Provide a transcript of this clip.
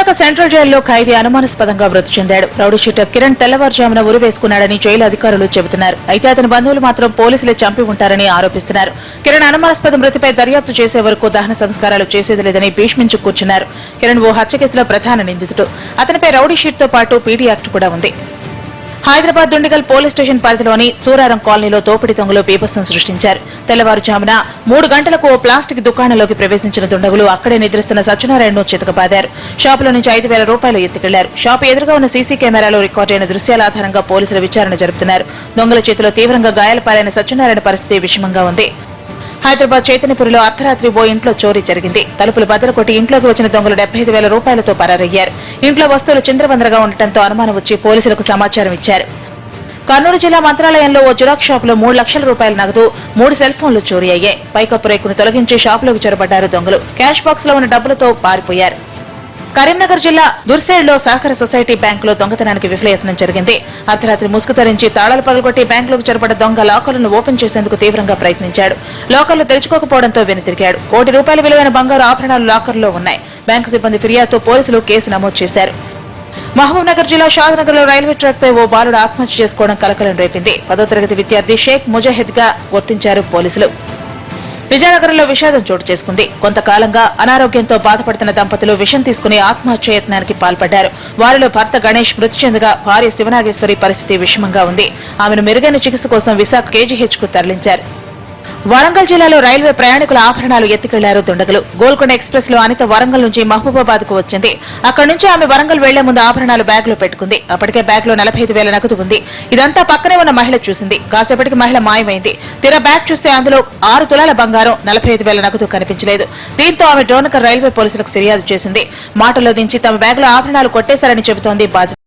Visakha central జైల్లో ఖైదీ అనుమానాస్పదంగా మృతి చెందాడు. రౌడీ షీటర్ కిరణ్ తెల్లవారుజామున ఉరి వేసుకున్నాడని జైలు అధికారులు చెబుతున్నారు. అయితే అతని బంధువులు మాత్రం పోలీసులే చంపి ఉంటారని ఆరోపిస్తున్నారు. కిరణ్ అనుమానాస్పద మృతిపై దర్యాప్తు చేసే వరకు దహన సంస్కారాలు చేసేది లేదని భీష్మించి కూర్చున్నారు. కిరణ్ ఓ హత్య కేసులో ప్రధాన నిందితుడు. అతనిపై రౌడీ షీట్తో పాటు పీడీ యాక్ట్ కూడా ఉంది. హైదరాబాద్ దుండిగల్ పోలీస్ స్టేషన్ పరిధిలోని సూరారం కాలనీలో దోపిడీ దొంగలు బీభత్సం సృష్టించారు. తెల్లవారుజామున 3 గంటలకు ఓ ప్లాస్టిక్ దుకాణంలోకి ప్రవేశించిన దుండగులు అక్కడే నిద్రిస్తున్న సత్యనారాయణను చితకబాదారు. షాపులో నుంచి 5,000 రూపాయలు ఎత్తుకెళ్లారు. షాపు ఎదురుగా ఉన్న సీసీ కెమెరాలో రికార్డైన దృశ్యాల ఆధారంగా పోలీసులు విచారణ జరుపుతున్నారు. దొంగల చేతిలో తీవ్రంగా గాయాలపాలైన సత్యనారాయణ పరిస్థితి విషమంగా ఉంది. హైదరాబాద్ చైతన్యపురిలో అర్ధరాత్రి ఓ ఇంట్లో చోరీ జరిగింది. తలుపులు బద్దలు కొట్టి ఇంట్లోకి వచ్చిన దొంగలు 75,000 రూపాయలతో పరారయ్యారు. ఇంట్లో వస్తువులు చిందరవందరగా ఉండటంతో అనుమానం వచ్చి పోలీసులకు సమాచారం ఇచ్చారు. కర్నూలు జిల్లా మంత్రాలయంలో ఓ జిరాక్స్ షాపులో 3 లక్షల రూపాయల నగదు, 3 సెల్ ఫోన్లు చోరీ అయ్యాయి. పైకప్పు రేకును తొలగించి షాపులోకి చొరబడ్డారు దొంగలు. క్యాష్ బాక్స్ లో ఉన్న డబ్బులతో పారిపోయారు. కరీంనగర్ జిల్లా దుర్సేడ్లో సహకార సొసైటీ బ్యాంకులో దొంగతనానికి విఫలయత్నం జరిగింది. అర్ధరాత్రి ముసుగు ధరించి తాళాలు పగలగొట్టి బ్యాంకులోకి చొరబడ్డ దొంగ లాకర్లను ఓపెన్ చేసేందుకు తీవ్రంగా ప్రయత్నించాడు. లాకర్లు తెరుచుకోకపోవడంతో వెనుతిరిగాడు. ₹1 కోటి విలువైన బంగారు ఆభరణాలు లాకర్లో ఉన్నాయి. బ్యాంకు సిబ్బంది ఫిర్యాదుతో పోలీసులు కేసు నమోదు చేశారు. మహబూబ్నగర్ జిల్లా షాద్నగర్ లో రైల్వే ట్రాక్ పై ఓ బాలుడు ఆత్మహత్య చేసుకోవడం కలకలం రేపింది. 10వ తరగతి విద్యార్థి షేక్ ముజాహిద్ గా గుర్తించారు పోలీసులు. విజయనగరంలో విషాదం చోటు చేసుకుంది. కొంతకాలంగా అనారోగ్యంతో బాధపడుతున్న దంపతులు విషం తీసుకుని ఆత్మహత్యయత్నానికి పాల్పడ్డారు. వారిలో భర్త గణేష్ మృతి చెందగా భార్య శివనాగేశ్వరి పరిస్థితి విషమంగా ఉంది. ఆమెను మెరుగైన చికిత్స కోసం విశాఖ కేజీహెచ్ కు తరలించారు. వరంగల్ జిల్లాలో రైల్వే ప్రయాణికుల ఆభరణాలు ఎత్తుకెళ్లారు దుండగులు. గోల్కొండ ఎక్స్ప్రెస్ లో అనిత వరంగల్ నుంచి మహబూబాబాద్ కు వచ్చింది. అక్కడి నుంచి ఆమె వరంగల్ వెళ్లే ముందు ఆభరణాలు బ్యాగ్ లో పెట్టుకుంది. అప్పటికే బ్యాగ్ లో 45,000 నగదు ఉంది. ఇదంతా పక్కనే ఉన్న మహిళ చూసింది. కాసేపటికి మహిళ మాయమైంది. తీరా బ్యాగ్ చూస్తే అందులో 6 తులాల బంగారం, 45,000 నగదు కనిపించలేదు. దీంతో ఆమె డోనకర్ రైల్వే పోలీసులకు ఫిర్యాదు చేసింది. మాటల్లో దించి తమ బ్యాగ్ లో ఆభరణాలు కొట్టేశారని చెబుతోంది బాధిత.